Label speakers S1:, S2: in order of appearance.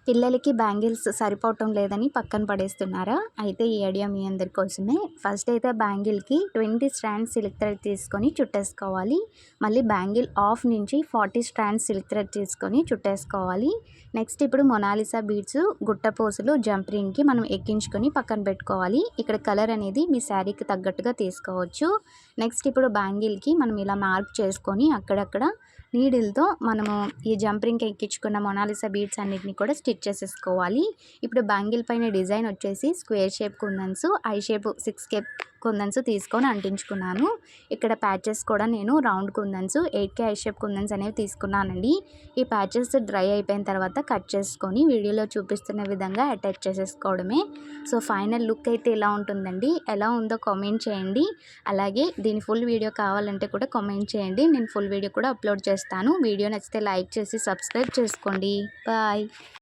S1: పిల్లలకి బ్యాంగిల్స్ సరిపోవటం లేదని పక్కన పడేస్తున్నారా? అయితే ఈ ఐడియా మీ అందరి కోసమే. ఫస్ట్ అయితే బ్యాంగిల్కి 20 స్ట్రాండ్స్ సిల్క్ థ్రెడ్ తీసుకొని చుట్టేసుకోవాలి. మళ్ళీ బ్యాంగిల్ ఆఫ్ నుంచి 40 స్ట్రాండ్స్ సిల్క్ థ్రెడ్ తీసుకొని చుట్టేసుకోవాలి. నెక్స్ట్ ఇప్పుడు మొనాలిసా బీడ్స్ గుట్టపోసులు జంప్ రింగ్కి మనం ఎక్కించుకొని పక్కన పెట్టుకోవాలి. ఇక్కడ కలర్ అనేది మీ శారీకి తగ్గట్టుగా తీసుకోవచ్చు. నెక్స్ట్ ఇప్పుడు బ్యాంగిల్కి మనం ఇలా మార్క్ చేసుకొని అక్కడక్కడ నీడిల్తో మనము ఈ జంప్ రింగ్కి ఎక్కించుకున్న మొనాలిసా బీడ్స్ అన్నిటిని కూడా స్టిచ్ చేసేసుకోవాలి. ఇప్పుడు బ్యాంగిల్ పైన డిజైన్ వచ్చేసి square shape kundans, eye shape 6 కేప్ కుందన్స్ తీసుకొని అంటించుకున్నాను. ఇక్కడ ప్యాచెస్ కూడా నేను round kundans 8K eye shape kundans అనేవి తీసుకున్నానండి. ఈ ప్యాచెస్ డ్రై అయిపోయిన తర్వాత కట్ చేసుకొని వీడియోలో చూపిస్తున్న విధంగా అటాచ్ చేసేసుకోవడమే. సో ఫైనల్ లుక్ అయితే ఇలా ఉంటుందండి. ఎలా ఉందో కామెంట్ చేయండి. అలాగే దీని ఫుల్ వీడియో కావాలంటే కూడా కామెంట్ చేయండి. నేను ఫుల్ వీడియో కూడా అప్లోడ్ చేస్తాను. వీడియో నచ్చితే లైక్ చేసి సబ్స్క్రైబ్ చేసుకోండి. బాయ్.